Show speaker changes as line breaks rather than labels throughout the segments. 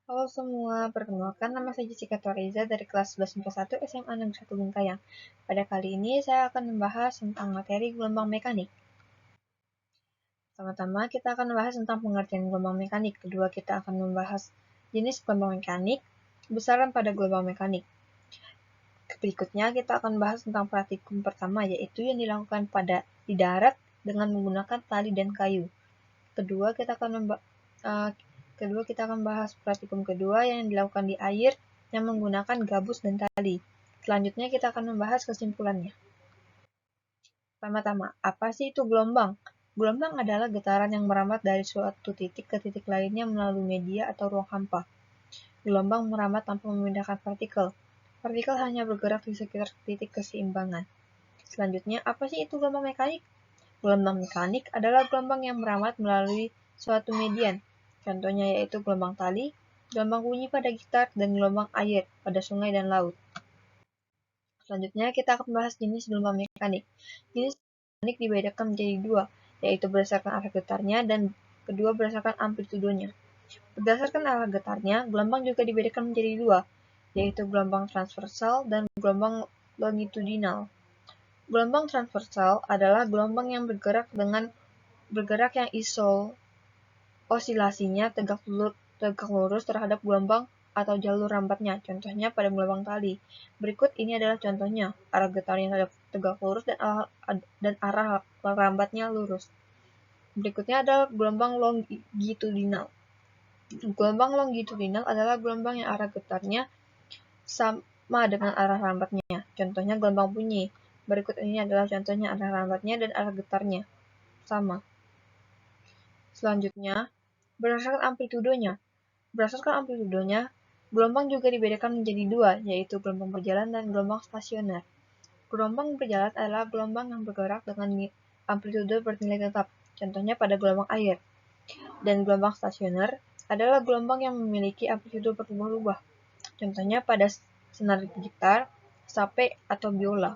Halo semua, perkenalkan nama saya Jessica Toriza dari kelas 11 IPA 1 SMA Negeri 1 Bengkayang. Pada kali ini saya akan membahas tentang materi gelombang mekanik. Pertama-tama kita akan membahas tentang pengertian gelombang mekanik. Kedua, kita akan membahas jenis gelombang mekanik, besaran pada gelombang mekanik. Berikutnya kita akan membahas tentang praktikum pertama, yaitu yang dilakukan di darat dengan menggunakan tali dan kayu. Kedua, kita akan bahas praktikum kedua yang dilakukan di air yang menggunakan gabus dan tali. Selanjutnya kita akan membahas kesimpulannya. Pertama-tama, apa sih itu gelombang? Gelombang adalah getaran yang merambat dari suatu titik ke titik lainnya melalui media atau ruang hampa. Gelombang merambat tanpa memindahkan partikel. Partikel hanya bergerak di sekitar titik keseimbangan. Selanjutnya, apa sih itu gelombang mekanik? Gelombang mekanik adalah gelombang yang merambat melalui suatu median. Contohnya yaitu gelombang tali, gelombang bunyi pada gitar, dan gelombang air pada sungai dan laut. Selanjutnya kita akan membahas jenis gelombang mekanik. Jenis mekanik dibedakan menjadi dua, yaitu berdasarkan arah getarnya dan kedua berdasarkan amplitudonya. Berdasarkan arah getarnya, gelombang juga dibedakan menjadi dua, yaitu gelombang transversal dan gelombang longitudinal. Gelombang transversal adalah gelombang yang bergerak yang osilasinya tegak lurus terhadap gelombang atau jalur rambatnya, contohnya pada gelombang tali. Berikut ini adalah contohnya, arah getarnya tegak lurus dan arah rambatnya lurus. Berikutnya adalah gelombang longitudinal. Gelombang longitudinal adalah gelombang yang arah getarnya sama dengan arah rambatnya, contohnya gelombang bunyi. Berikut ini adalah contohnya arah rambatnya dan arah getarnya sama. Selanjutnya, berdasarkan amplitudonya, gelombang juga dibedakan menjadi dua, yaitu gelombang berjalan dan gelombang stasioner. Gelombang berjalan adalah gelombang yang bergerak dengan amplitudo bernilai tetap, contohnya pada gelombang air. Dan gelombang stasioner adalah gelombang yang memiliki amplitudo berubah-ubah, contohnya pada senar gitar, sape, atau biola.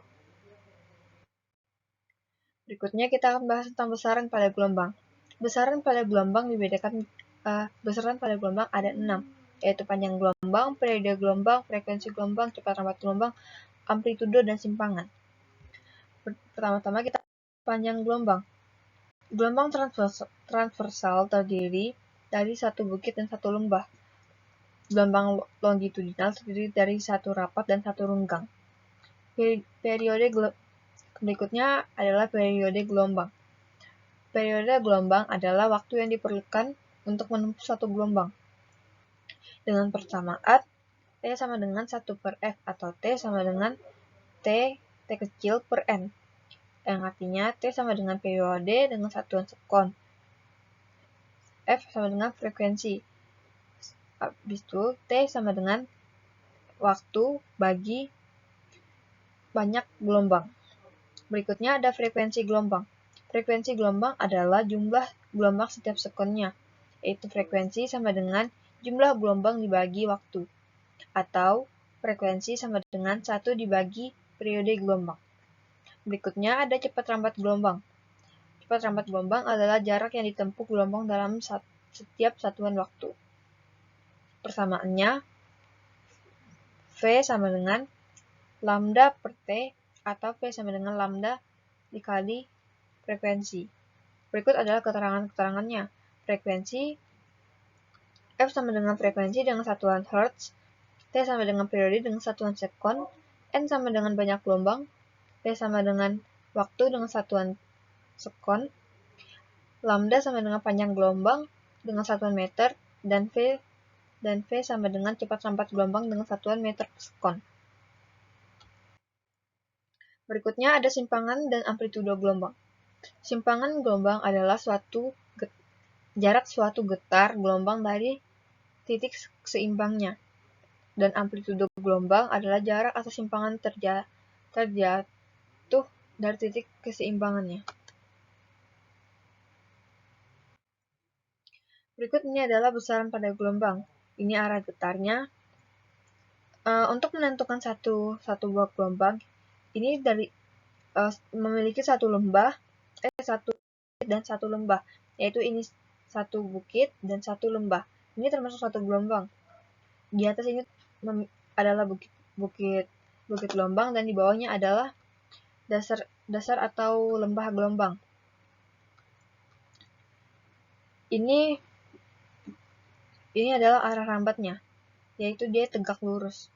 Berikutnya kita akan bahas tentang besaran pada gelombang. Besaran pada gelombang ada 6, yaitu panjang gelombang, periode gelombang, frekuensi gelombang, cepat rambat gelombang, amplitudo, dan simpangan. Pertama-tama kita panjang gelombang. Gelombang transversal terdiri dari satu bukit dan satu lembah. Gelombang longitudinal terdiri dari satu rapat dan satu renggang. Berikutnya adalah periode gelombang. Periode gelombang adalah waktu yang diperlukan untuk menempuh satu gelombang. Dengan persamaan, T sama dengan 1 per F atau T sama dengan T kecil per N. Yang artinya T sama dengan periode dengan satuan sekon. F sama dengan frekuensi. Habis itu T sama dengan waktu bagi banyak gelombang. Berikutnya ada frekuensi gelombang. Frekuensi gelombang adalah jumlah gelombang setiap sekonnya, yaitu frekuensi sama dengan jumlah gelombang dibagi waktu, atau frekuensi sama dengan 1 dibagi periode gelombang. Berikutnya ada cepat rambat gelombang. Cepat rambat gelombang adalah jarak yang ditempuh gelombang dalam setiap satuan waktu. Persamaannya, V sama dengan lambda per T atau V sama dengan lambda dikali frekuensi. Berikut adalah keterangan-keterangannya. Frekuensi F sama dengan frekuensi dengan satuan Hertz, T sama dengan periode dengan satuan sekon, N sama dengan banyak gelombang, T sama dengan waktu dengan satuan sekon, lambda sama dengan panjang gelombang dengan satuan meter, dan V sama dengan cepat rambat gelombang dengan satuan meter per sekon. Berikutnya ada simpangan dan amplitudo gelombang. Simpangan gelombang adalah jarak suatu getar gelombang dari titik seimbangnya, dan amplitudo gelombang adalah jarak atau simpangan terjatuh dari titik keseimbangannya. Berikut ini adalah besaran pada gelombang. Ini arah getarnya. Untuk menentukan satu buah gelombang, ini memiliki satu bukit dan satu lembah, yaitu ini satu bukit dan satu lembah. Ini termasuk satu gelombang. di atas ini adalah bukit gelombang dan di bawahnya adalah dasar atau lembah gelombang. Ini adalah arah rambatnya, yaitu dia tegak lurus.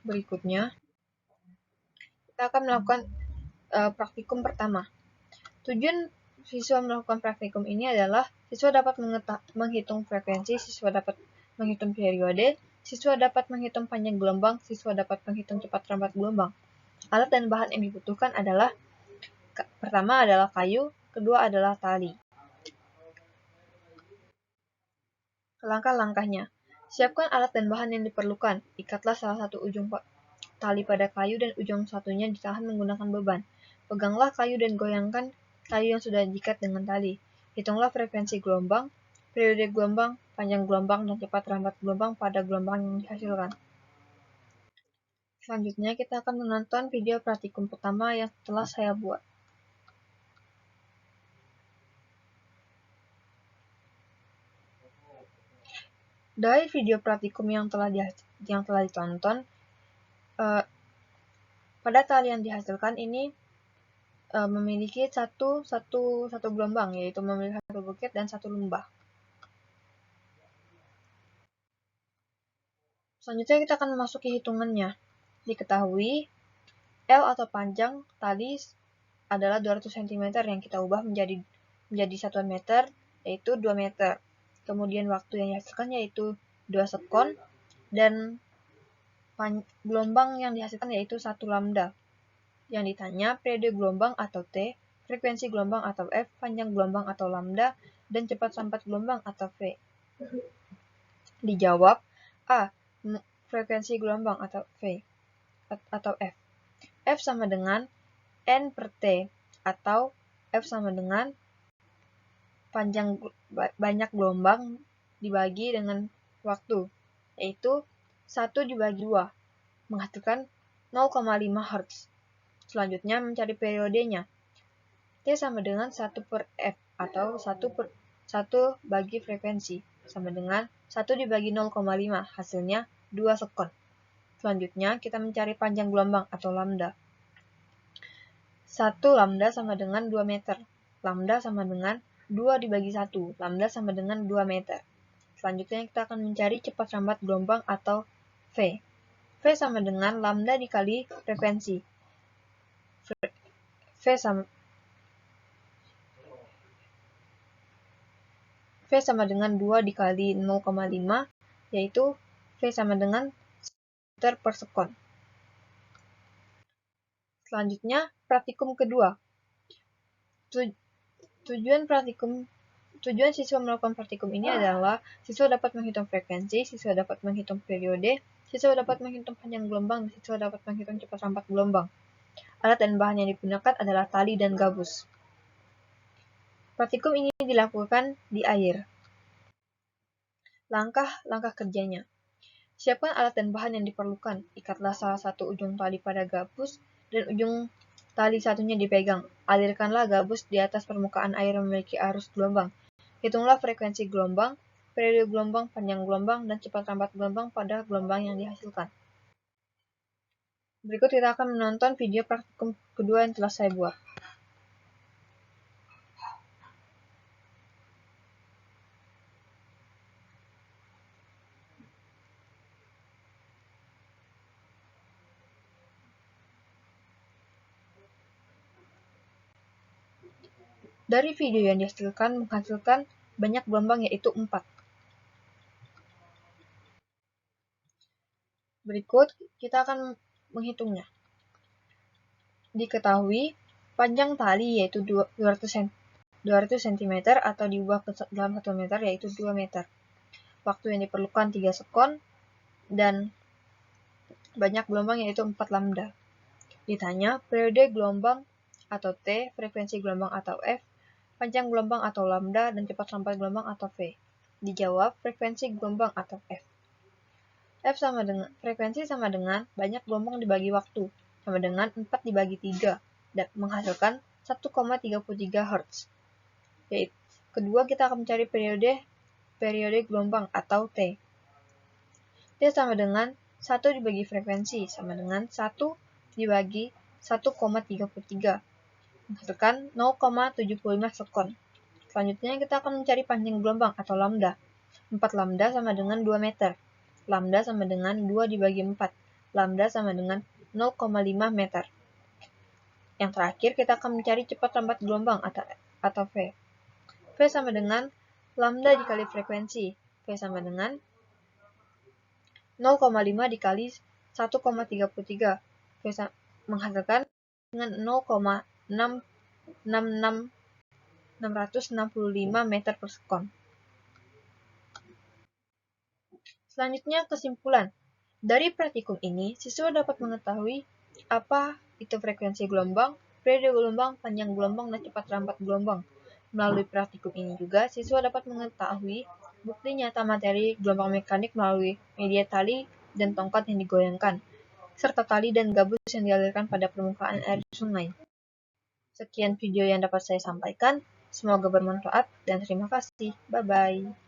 Berikutnya, kita akan melakukan praktikum pertama. Tujuan siswa melakukan praktikum ini adalah siswa dapat menghitung frekuensi, siswa dapat menghitung periode, siswa dapat menghitung panjang gelombang, siswa dapat menghitung cepat rambat gelombang. Alat dan bahan yang dibutuhkan adalah pertama adalah kayu, kedua adalah tali. Langkah-langkahnya. Siapkan alat dan bahan yang diperlukan. Ikatlah salah satu ujung tali pada kayu dan ujung satunya ditahan menggunakan beban. Peganglah kayu dan goyangkan kayu yang sudah diikat dengan tali. Hitunglah frekuensi gelombang, periode gelombang, panjang gelombang, dan cepat rambat gelombang pada gelombang yang dihasilkan. Selanjutnya kita akan menonton video praktikum pertama yang telah saya buat. Dari video praktikum yang telah ditonton, pada tali yang dihasilkan ini memiliki satu gelombang, yaitu memiliki satu bukit dan satu lembah. Selanjutnya kita akan memasuki hitungannya. Diketahui L atau panjang tali adalah 200 cm yang kita ubah menjadi satuan meter, yaitu 2 meter. Kemudian waktu yang dihasilkan yaitu 2 sekon, dan gelombang yang dihasilkan yaitu 1 lambda. Yang ditanya periode gelombang atau T, frekuensi gelombang atau F, panjang gelombang atau lambda, dan cepat rambat gelombang atau V. Dijawab A. Frekuensi gelombang atau V atau F. F sama dengan N per T, atau F sama dengan banyak gelombang dibagi dengan waktu, yaitu 1 dibagi 2, menghasilkan 0,5 Hz. Selanjutnya mencari periodenya. T sama dengan 1 per F, atau 1 bagi frekuensi, sama dengan 1 dibagi 0,5, hasilnya 2 sekon. Selanjutnya kita mencari panjang gelombang atau lambda. 1 lambda sama dengan 2 meter. Lambda sama dengan 2 dibagi 1. Lambda sama dengan 2 meter. Selanjutnya kita akan mencari cepat rambat gelombang atau V. V sama dengan lambda dikali frekuensi. V sama dengan 2 dikali 0,5, yaitu V sama dengan meter per sekon. Selanjutnya, praktikum kedua. Tujuan siswa melakukan praktikum ini adalah siswa dapat menghitung frekuensi, siswa dapat menghitung periode, siswa dapat menghitung panjang gelombang, dan siswa dapat menghitung cepat rambat gelombang. Alat dan bahan yang digunakan adalah tali dan gabus. Praktikum ini dilakukan di air. Langkah-langkah kerjanya. Siapkan alat dan bahan yang diperlukan. Ikatlah salah satu ujung tali pada gabus dan ujung tali satunya dipegang. Alirkanlah gabus di atas permukaan air yang memiliki arus gelombang. Hitunglah frekuensi gelombang, periode gelombang, panjang gelombang, dan cepat rambat gelombang pada gelombang yang dihasilkan. Berikut kita akan menonton video praktikum kedua yang telah saya buat. Dari video yang menghasilkan banyak gelombang, yaitu 4. Berikut kita akan menghitungnya. Diketahui panjang tali yaitu 200 cm atau diubah ke dalam 1 meter yaitu 2 meter. Waktu yang diperlukan 3 sekon dan banyak gelombang yaitu 4 lambda. Ditanya periode gelombang atau T, frekuensi gelombang atau F, panjang gelombang atau lambda, dan cepat rambat gelombang atau V. Dijawab frekuensi gelombang atau F. Frekuensi sama dengan banyak gelombang dibagi waktu, sama dengan 4 dibagi 3, dan menghasilkan 1,33 Hz. Kedua kita akan mencari periode periode gelombang atau T. T sama dengan 1 dibagi frekuensi sama dengan 1 dibagi 1,33. Menghasilkan 0,75 sekon. Selanjutnya kita akan mencari panjang gelombang atau lambda. 4 lambda sama dengan 2 meter. Lambda sama dengan 2 dibagi 4. Lambda sama dengan 0,5 meter. Yang terakhir kita akan mencari cepat lambat gelombang atau V. V sama dengan lambda dikali frekuensi. V sama dengan 0,5 dikali 1,33. V menghasilkan dengan 0,665 meter per sekon. Selanjutnya kesimpulan. Dari praktikum ini, siswa dapat mengetahui apa itu frekuensi gelombang, periode gelombang, panjang gelombang, dan cepat lambat gelombang. Melalui praktikum ini juga, siswa dapat mengetahui bukti nyata materi gelombang mekanik melalui media tali dan tongkat yang digoyangkan, serta tali dan gabus yang dialirkan pada permukaan air sungai. Sekian video yang dapat saya sampaikan. Semoga bermanfaat dan terima kasih. Bye-bye.